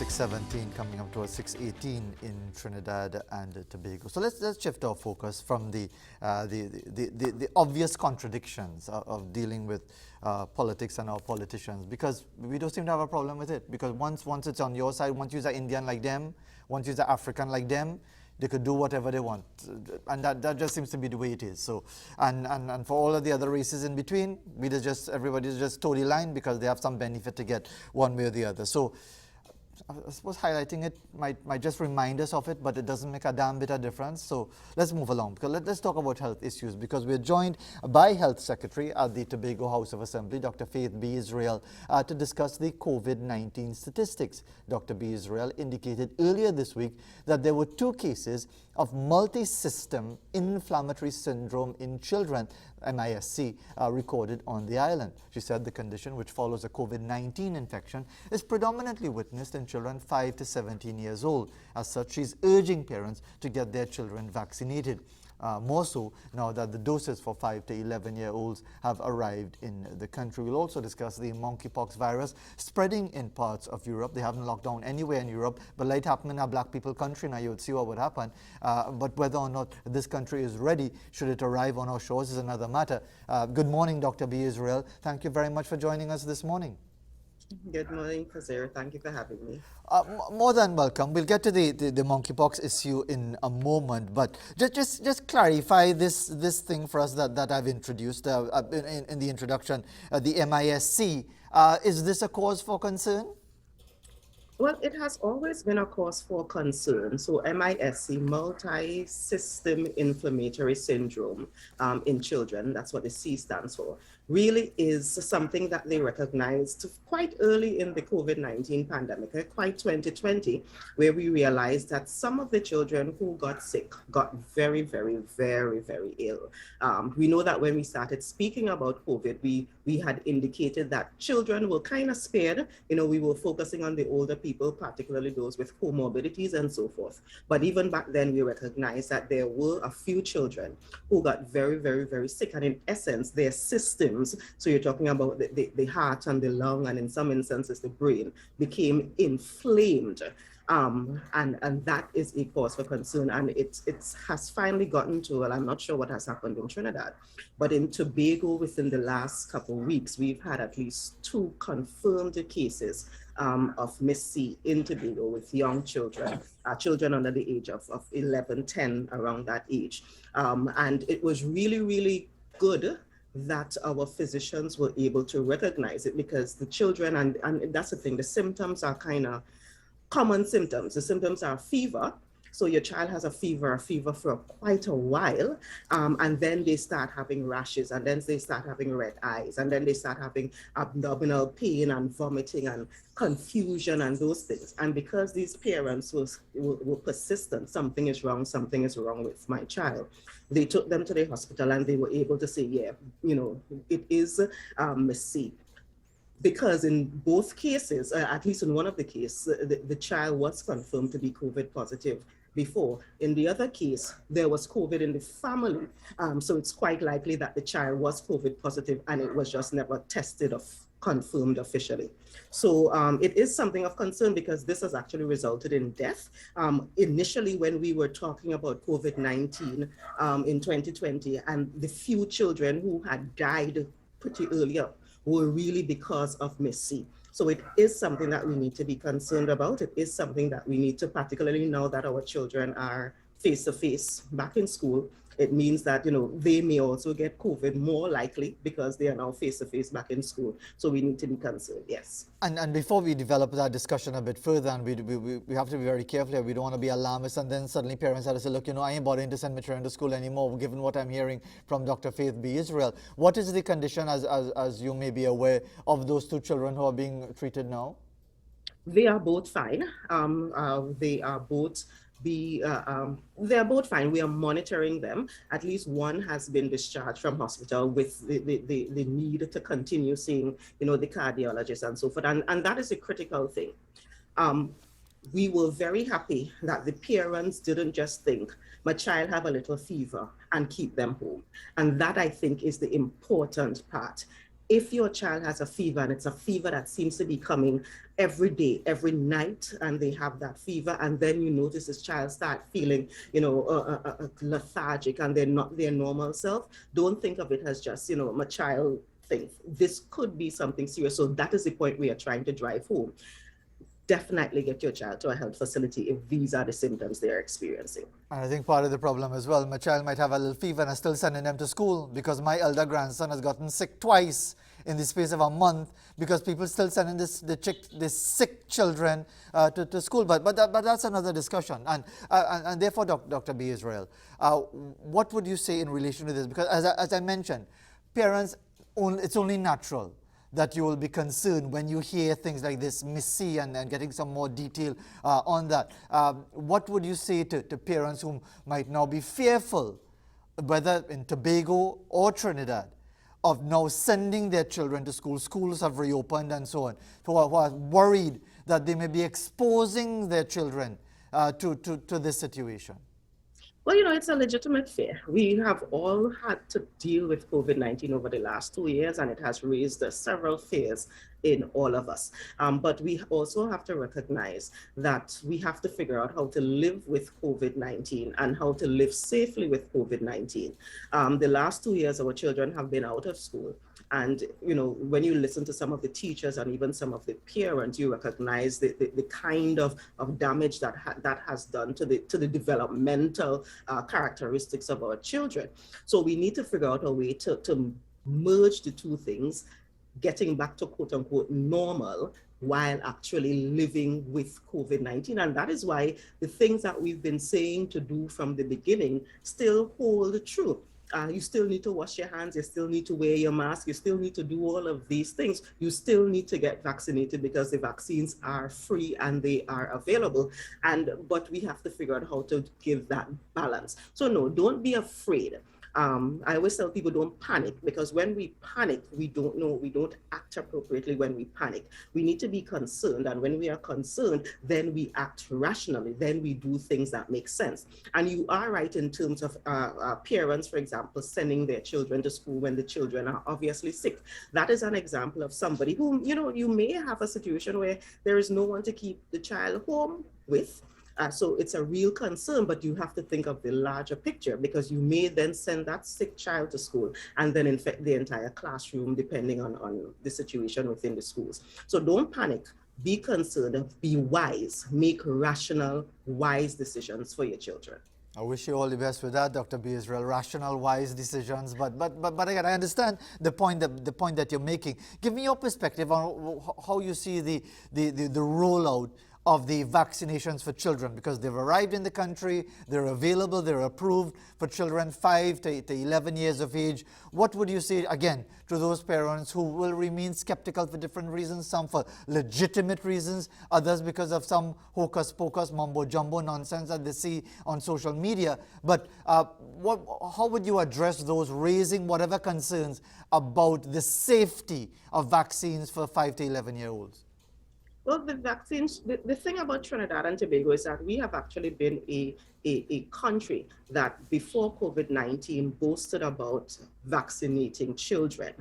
6:17 coming up towards 6:18 in Trinidad and Tobago. So let's shift our focus from the obvious contradictions of dealing with politics and our politicians, because we don't seem to have a problem with it. Because once it's on your side, once you're Indian like them, once you're African like them, they could do whatever they want, and that just seems to be the way it is. So, and for all of the other races in between, everybody's just totally line because they have some benefit to get one way or the other. So, I suppose highlighting it might just remind us of it, but it doesn't make a damn bit of difference. So let's move along, because let's talk about health issues, because we're joined by Health Secretary at the Tobago House of Assembly, Dr. Faith B. Israel, to discuss the COVID-19 statistics. Dr. B. Israel indicated earlier this week that there were 2 cases of multi-system inflammatory syndrome in children, MISC, recorded on the island. She said the condition, which follows a COVID-19 infection, is predominantly witnessed in children 5 to 17 years old. As such, she's urging parents to get their children vaccinated. More so now that the doses for 5 to 11-year-olds have arrived in the country. We'll also discuss the monkeypox virus spreading in parts of Europe. They haven't locked down anywhere in Europe, but like happening in a black people country now, you would see what would happen. But whether or not this country is ready, should it arrive on our shores, is another matter. Good morning, Dr. B. Israel. Thank you very much for joining us this morning. Good morning, Kazir. Thank you for having me. More than welcome. We'll get to the monkeypox issue in a moment, but just clarify this thing for us that I've introduced in the introduction, the MISC. Is this a cause for concern? Well, it has always been a cause for concern. So MISC, multi-system inflammatory syndrome in children, that's what the C stands for, really is something that they recognized quite early in the COVID-19 pandemic, quite 2020, where we realized that some of the children who got sick got very, very, very, very ill. We know that when we started speaking about COVID, we had indicated that children were kind of spared. We were focusing on the older people, particularly those with comorbidities and so forth. But even back then, we recognized that there were a few children who got very, very, very sick. And in essence, their systems, so you're talking about the heart and the lung, and in some instances, the brain, became inflamed. And that is a cause for concern. And it has finally gotten to, well, I'm not sure what has happened in Trinidad, but in Tobago within the last couple of weeks, we've had at least 2 confirmed cases of MIS-C in Tobago with young children, children under the age of 11, 10, around that age. And it was really, really good that our physicians were able to recognize it, because the children, and that's the thing, the symptoms are kind of common symptoms. The symptoms are fever. So your child has a fever for quite a while, and then they start having rashes, and then they start having red eyes, and then they start having abdominal pain and vomiting and confusion and those things. And because these parents were persistent, something is wrong with my child, they took them to the hospital and they were able to say, yeah, it is MIS-C. Because in both cases, at least in one of the cases, the child was confirmed to be COVID positive before. In the other case, there was COVID in the family. So it's quite likely that the child was COVID positive and it was just never tested or confirmed officially. So it is something of concern, because this has actually resulted in death. Initially, when we were talking about COVID-19 in 2020, and the few children who had died pretty early up were really because of MIS-C. So it is something that we need to be concerned about. It is something that we need to, particularly now that our children are face-to-face back in school, it means that, they may also get COVID more likely because they are now face-to-face back in school. So we need to be concerned, yes. And before we develop that discussion a bit further, and we have to be very careful here. We don't want to be alarmist, and then suddenly parents have to say, look, I ain't bothering to send my children to school anymore, given what I'm hearing from Dr. Faith B. Israel. What is the condition, as you may be aware, of those 2 children who are being treated now? They are both fine. They're both fine. We are monitoring them. At least one has been discharged from hospital with the need to continue seeing, the cardiologist and so forth. And that is a critical thing. We were very happy that the parents didn't just think, my child have a little fever, and keep them home. And that, I think, is the important part. if your child has a fever and it's a fever that seems to be coming every day, every night, and they have that fever, and then you notice this child start feeling, lethargic and they're not their normal self, don't think of it as just, my child thing. This could be something serious. So that is the point we are trying to drive home. Definitely get your child to a health facility if these are the symptoms they are experiencing. And I think part of the problem as well, my child might have a little fever and I'm still sending them to school because my elder grandson has gotten sick twice in the space of a month because people still sending this sick children to school. But that's another discussion. And therefore, Dr. B. Israel, what would you say in relation to this? Because as I mentioned, parents, it's only natural that you will be concerned when you hear things like this, 𝗎𝐶, and getting some more detail on that. What would you say to parents who might now be fearful, whether in Tobago or Trinidad, of now sending their children to school? Schools have reopened and so on, who are worried that they may be exposing their children to this situation? Well, it's a legitimate fear. We have all had to deal with COVID-19 over the last 2 years, and it has raised several fears in all of us. But we also have to recognize that we have to figure out how to live with COVID-19 and how to live safely with COVID-19. The last 2 years, our children have been out of school. And, when you listen to some of the teachers and even some of the parents, you recognize the kind of damage that has done to the developmental characteristics of our children. So we need to figure out a way to merge the two things, getting back to quote unquote normal while actually living with COVID-19. And that is why the things that we've been saying to do from the beginning still hold true. You still need to wash your hands, you still need to wear your mask, you still need to do all of these things. You still need to get vaccinated because the vaccines are free and they are available. But we have to figure out how to give that balance. So no, don't be afraid. I always tell people don't panic, because when we panic, we don't act appropriately when we panic. We need to be concerned, and when we are concerned, then we act rationally, then we do things that make sense. And you are right in terms of parents, for example, sending their children to school when the children are obviously sick. That is an example of somebody who, you may have a situation where there is no one to keep the child home with. So it's a real concern, but you have to think of the larger picture, because you may then send that sick child to school and then infect the entire classroom, depending on the situation within the schools. So don't panic, be concerned, be wise, make rational, wise decisions for your children. I wish you all the best with that, Dr. B. Israel. Rational, wise decisions. But again, I understand the point that you're making. Give me your perspective on how you see the rollout of the vaccinations for children, because they've arrived in the country, they're available, they're approved for children 5 to 11 years of age. What would you say, again, to those parents who will remain skeptical for different reasons, some for legitimate reasons, others because of some hocus-pocus, mumbo-jumbo nonsense that they see on social media? But how would you address those raising whatever concerns about the safety of vaccines for 5 to 11-year-olds? Well, the vaccines, the thing about Trinidad and Tobago is that we have actually been a country that before COVID-19 boasted about vaccinating children.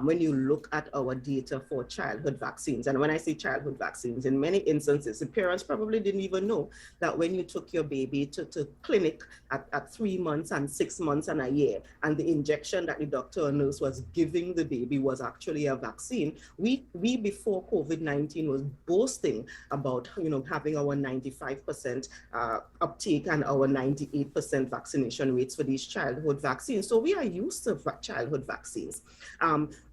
When you look at our data for childhood vaccines, and when I say childhood vaccines, in many instances, the parents probably didn't even know that when you took your baby to clinic at 3 months and 6 months and a year, and the injection that the doctor or nurse was giving the baby was actually a vaccine, we before COVID-19 was boasting about having our 95% uptake and our 98% vaccination rates for these childhood vaccines. So we are used to childhood vaccines.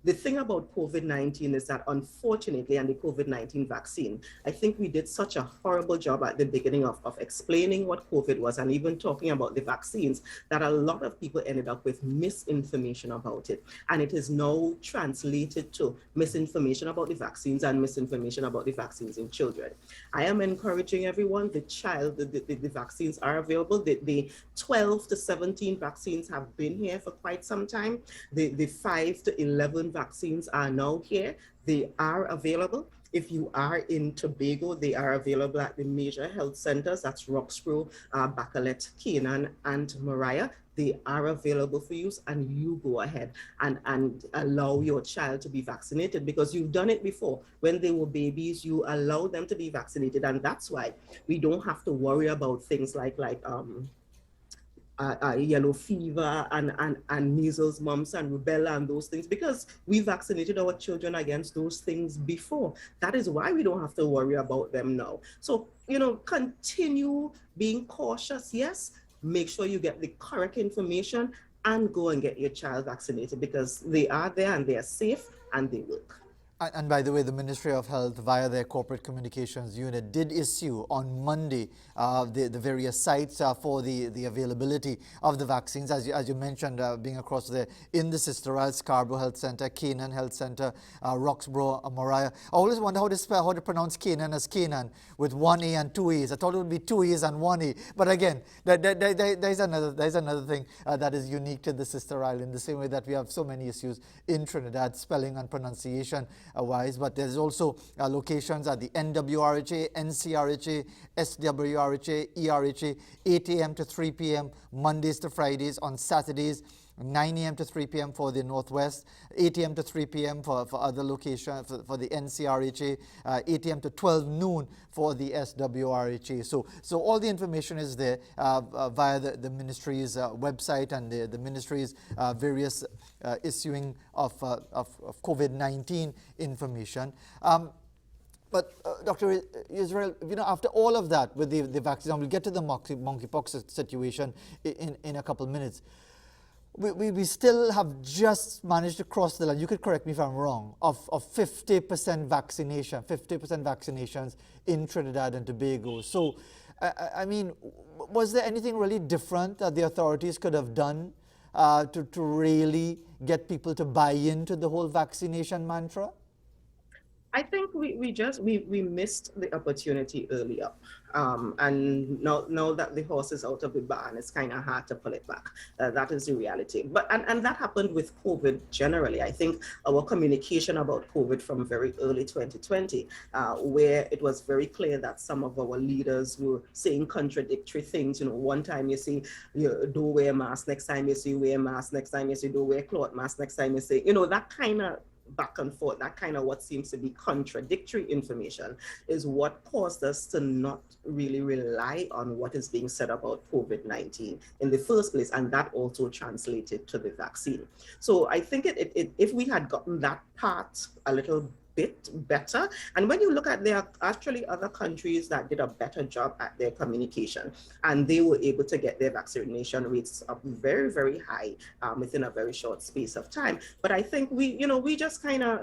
The thing about COVID-19 is that, unfortunately, and the COVID-19 vaccine, I think we did such a horrible job at the beginning of explaining what COVID was and even talking about the vaccines, that a lot of people ended up with misinformation about it. And it is now translated to misinformation about the vaccines and misinformation about the vaccines in children. I am encouraging everyone, the vaccines are available. The 12 to 17 vaccines have been here for quite some time. The 5 to 11 vaccines are now here. They are available. If you are in Tobago, they are available at the major health centers. That's Roxborough, Bacalet, Canaan, and Mariah. They are available for use, and you go ahead and allow your child to be vaccinated, because you've done it before. When they were babies, you allow them to be vaccinated, and that's why we don't have to worry about things like yellow fever and measles, mumps, and rubella and those things, because we vaccinated our children against those things before. That is why we don't have to worry about them now. So, continue being cautious, yes. Make sure you get the correct information and go and get your child vaccinated, because they are there and they are safe and they work. And by the way, the Ministry of Health, via their corporate communications unit, did issue on Monday the various sites for the availability of the vaccines, as you mentioned, being across there in the Sister Isles, Scarborough Health Centre, 𝐾ANan Health Centre, Roxborough, Moriah. I always wonder how to pronounce 𝐾ANan as 𝐾ANan with one A and two A's. I thought it would be two A's and one A. But again, there's another thing that is unique to the Sister Isle, in the same way that we have so many issues in Trinidad, spelling and pronunciation wise, but there's also locations at the NWRHA, NCRHA, SWRHA, ERHA, 8 a.m. to 3 p.m. Mondays to Fridays. On Saturdays, 9 a.m. to 3 p.m. for the Northwest, 8 a.m. to 3 p.m. for other locations, for the NCRHA, 8 a.m. to 12 noon for the SWRHA. So all the information is there via the ministry's website and the ministry's various issuing of COVID-19 information. But Dr. Israel, after all of that with the vaccine, and we'll get to the monkeypox situation in a couple minutes. We still have just managed to cross the line, you could correct me if I'm wrong, of 50% vaccination, 50% vaccinations in Trinidad and Tobago. So, I mean, was there anything really different that the authorities could have done to really get people to buy into the whole vaccination mantra? I think we missed the opportunity earlier. And now that the horse is out of the barn, it's kind of hard to pull it back. That is the reality. But and that happened with COVID generally. I think our communication about COVID from very early 2020, where it was very clear that some of our leaders were saying contradictory things. One time you say, don't wear a mask, next time you say wear a mask, next time you say don't wear cloth mask, next time you say, that kind of back and forth, that kind of what seems to be contradictory information is what caused us to not really rely on what is being said about COVID-19 in the first place, and that also translated to the vaccine. So I think if we had gotten that part a little bit better, and when you look at, there are actually other countries that did a better job at their communication, and they were able to get their vaccination rates up very, very high within a very short space of time. But I think we just kind of,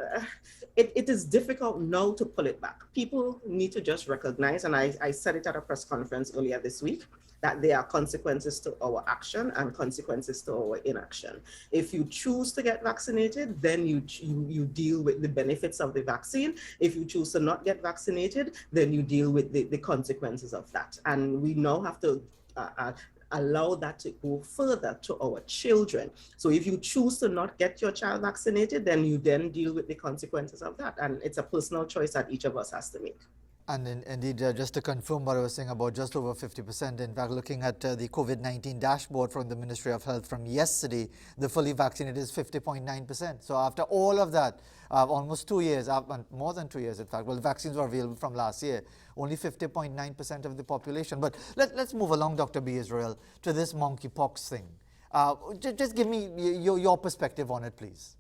it is difficult now to pull it back. People need to just recognize, and I said it at a press conference earlier this week, that there are consequences to our action and consequences to our inaction. If you choose to get vaccinated, then you deal with the benefits of the vaccine. If you choose to not get vaccinated, then you deal with the consequences of that. And we now have to allow that to go further to our children. So if you choose to not get your child vaccinated, then you deal with the consequences of that. And it's a personal choice that each of us has to make. And indeed, just to confirm what I was saying about just over 50%, in fact, looking at the COVID-19 dashboard from the Ministry of Health from yesterday, the fully vaccinated is 50.9%. So after all of that, almost 2 years, more than 2 years in fact, well, the vaccines were available from last year, only 50.9% of the population. But let's move along, Dr. B. Israel, to this monkeypox thing. Just give me your perspective on it, please.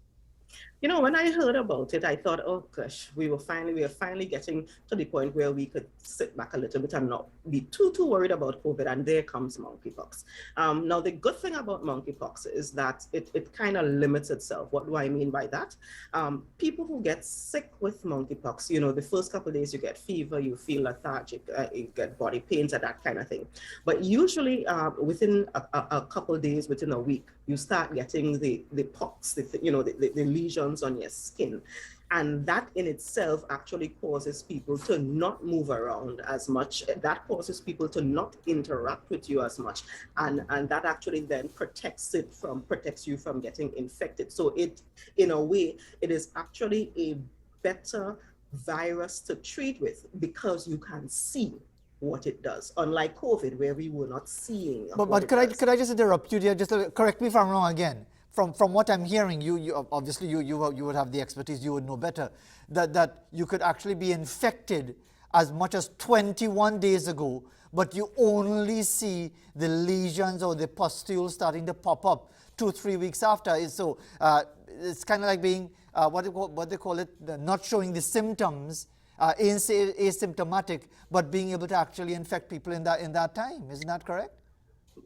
When I heard about it, I thought, oh gosh, we are finally getting to the point where we could sit back a little bit and not be too worried about COVID, and there comes monkeypox. Now, the good thing about monkeypox is that it kind of limits itself. What do I mean by that? People who get sick with monkeypox, the first couple of days you get fever, you feel lethargic, you get body pains and that kind of thing. But usually within a couple of days, within a week, you start getting the pox, the lesions on your skin. And that in itself actually causes people to not move around as much. That causes people to not interact with you as much. And that actually then protects you from getting infected. So in a way, it is actually a better virus to treat with because you can see. what it does, unlike COVID, where we were not seeing what But it does. could I just interrupt you there? Just correct me if I'm wrong again. From what I'm hearing, you obviously you would have the expertise. You would know better that you could actually be infected as much as 21 days ago, but you only see the lesions or the pustules starting to pop up 2-3 weeks after. So it's kind of like being what they call it, not showing the symptoms. Asymptomatic, but being able to actually infect people in that time. Isn't that correct?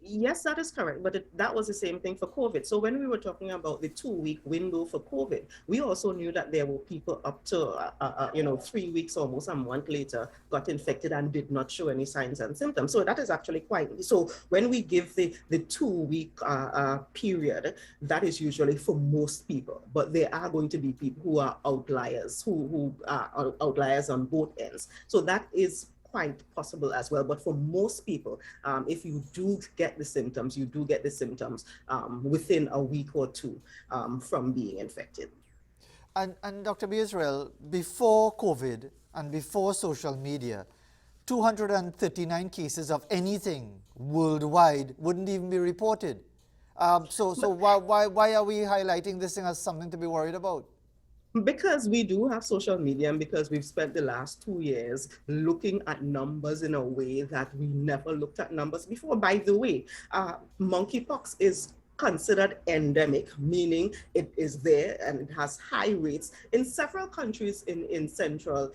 Yes, that is correct. But that was the same thing for COVID. So when we were talking about the 2-week window for COVID, we also knew that there were people up to, 3 weeks, almost a month later, got infected and did not show any signs and symptoms. So that is actually quite, so when we give the 2-week period, that is usually for most people. But there are going to be people who are outliers, who are outliers on both ends. So that is quite possible as well. But for most people, if you do get the symptoms, you do get the symptoms within a week or two from being infected. And Dr. B. Israel, before COVID and before social media, 239 cases of anything worldwide wouldn't even be reported. So why are we highlighting this thing as something to be worried about? Because we do have social media, and because we've spent the last 2 years looking at numbers in a way that we never looked at numbers before. By the way, monkeypox is considered endemic, meaning it is there and it has high rates in several countries in Central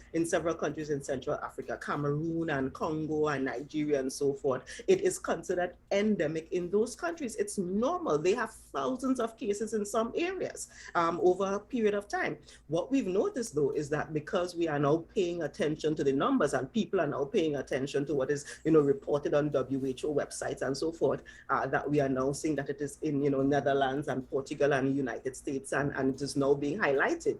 Africa, Cameroon and Congo and Nigeria and so forth. It is considered endemic in those countries. It's normal. They have thousands of cases in some areas over a period of time. What we've noticed, though, is that because we are now paying attention to the numbers and people are now paying attention to what is reported on WHO websites and so forth, that we are now seeing that it is in Netherlands and Portugal and United States, and it is now being highlighted.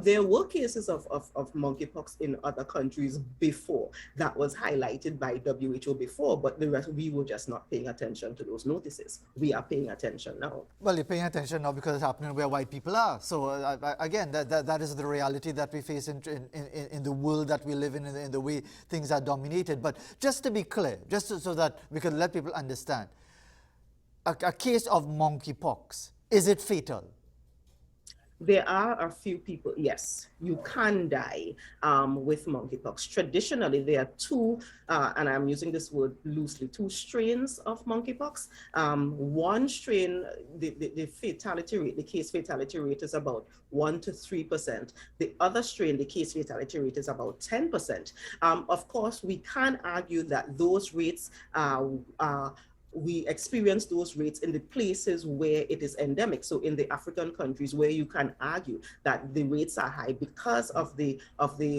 There were cases of monkeypox in other countries before that was highlighted by WHO before, but the rest, we were just not paying attention to those notices. We are paying attention now. Well, you're paying attention now because it's happening where white people are. So again, that is the reality that we face in the world that we live in the way things are dominated. But just to be clear, so that we can let people understand, a case of monkeypox, is it fatal? There are a few people, yes, you can die with monkeypox. Traditionally, there are two, and I'm using this word loosely, two strains of monkeypox. One strain, the fatality rate, the case fatality rate is about 1 to 3%. The other strain, the case fatality rate is about 10%. Of course, we can argue that those rates we experience those rates in the places where it is endemic. So in the African countries where you can argue that the rates are high because of the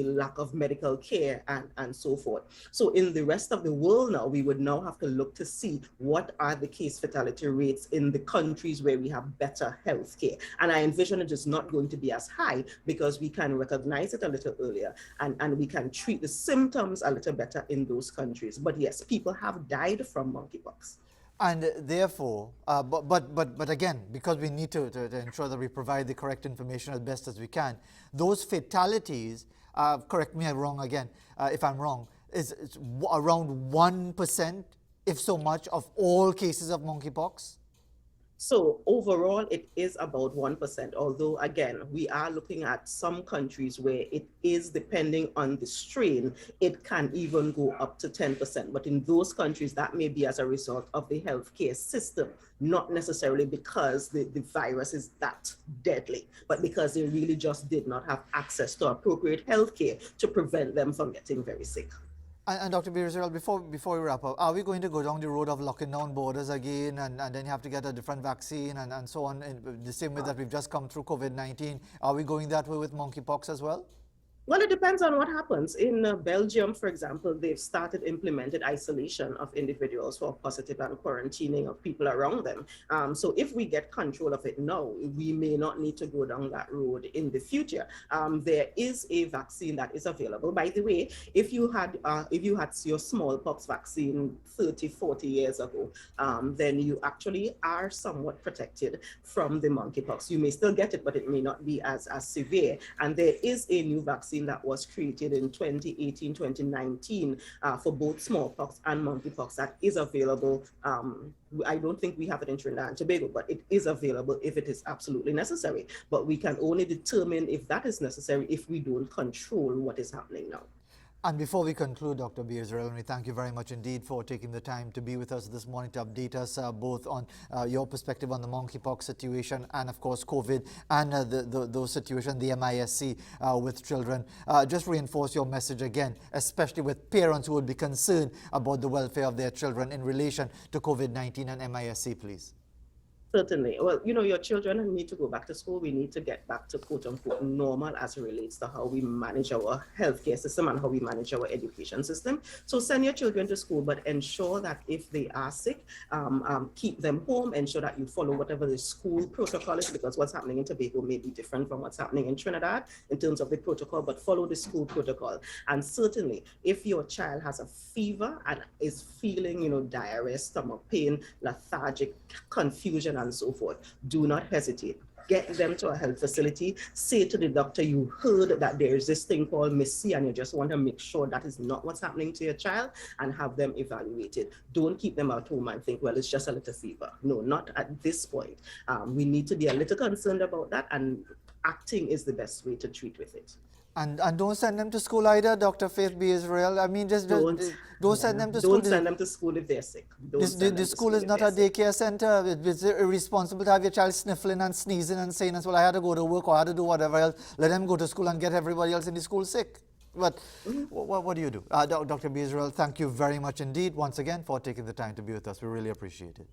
lack of medical care and so forth. So in the rest of the world now, we would now have to look to see what are the case fatality rates in the countries where we have better health care. And I envision it is not going to be as high because we can recognize it a little earlier and we can treat the symptoms a little better in those countries. But yes, people have died from monkeypox. And therefore, but again, because we need to ensure that we provide the correct information as best as we can, those fatalities, correct me if I'm wrong again, if I'm wrong, is around 1%, if so much, of all cases of monkeypox? So overall, it is about 1%, although again, we are looking at some countries where it is depending on the strain, it can even go up to 10%. But in those countries, that may be as a result of the healthcare system, not necessarily because the virus is that deadly, but because they really just did not have access to appropriate healthcare to prevent them from getting very sick. And Dr. B. Israel, before we wrap up, are we going to go down the road of locking down borders again and then you have to get a different vaccine and so on, in the same way that we've just come through COVID-19? Are we going that way with monkeypox as well? Well, it depends on what happens. In Belgium, for example, they've started implemented isolation of individuals who are positive and quarantining of people around them. So if we get control of it now, we may not need to go down that road in the future. There is a vaccine that is available. By the way, if you had your smallpox vaccine 30, 40 years ago, then you actually are somewhat protected from the monkeypox. You may still get it, but it may not be as severe. And there is a new vaccine vaccine that was created in 2018, 2019 for both smallpox and monkeypox that is available. I don't think we have it in Trinidad and Tobago, but it is available if it is absolutely necessary. But we can only determine if that is necessary if we don't control what is happening now. And before we conclude, Dr. 𝐵𝑖𝑠𝑟𝑎𝑖, we thank you very much indeed for taking the time to be with us this morning to update us both on your perspective on the monkeypox situation and, of course, COVID and those situations, the MISC with children. Just reinforce your message again, especially with parents who would be concerned about the welfare of their children in relation to COVID-19 and MISC, please. Certainly. Well, you know, your children need to go back to school. We need to get back to quote unquote normal as it relates to how we manage our healthcare system and how we manage our education system. So send your children to school, but ensure that if they are sick, keep them home. Ensure that you follow whatever the school protocol is, because what's happening in Tobago may be different from what's happening in Trinidad in terms of the protocol, but follow the school protocol. And certainly, if your child has a fever and is feeling, you know, diarrhea, stomach pain, lethargic, confusion, and so forth, do not hesitate. Get them to a health facility. Say to the doctor, you heard that there is this thing called 𝗈𝐶 and you just want to make sure that is not what's happening to your child, and have them evaluated. Don't keep them at home and think, well, it's just a little fever. No, not at this point. We need to be a little concerned about that, and acting is the best way to treat with it. And don't send them to school either, Dr. Faith 𝐵𝑖𝑠𝑟𝑎𝑖. I mean, just don't send them to school. Don't send them to school if they're sick. The school is not a daycare center. It's irresponsible to have your child sniffling and sneezing and saying, well, I had to go to work or I had to do whatever else. Let them go to school and get everybody else in the school sick. But what do you do? Dr. 𝐵𝑖𝑠𝑟𝑎𝑖, thank you very much indeed once again for taking the time to be with us. We really appreciate it.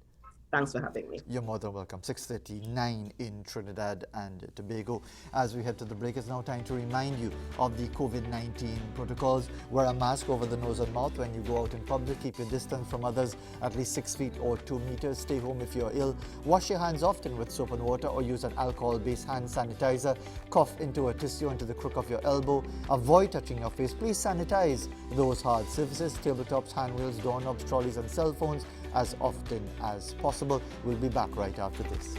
Thanks for having me. You're more than welcome. 6:39 in Trinidad and Tobago. As we head to the break, it's now time to remind you of the COVID-19 protocols. Wear a mask over the nose and mouth when you go out in public. Keep your distance from others at least 6 feet or 2 meters. Stay home if you're ill. Wash your hands often with soap and water or use an alcohol-based hand sanitizer. Cough into a tissue into the crook of your elbow. Avoid touching your face. Please sanitize those hard surfaces, tabletops, handrails, doorknobs, trolleys and cell phones as often as possible. We'll be back right after this.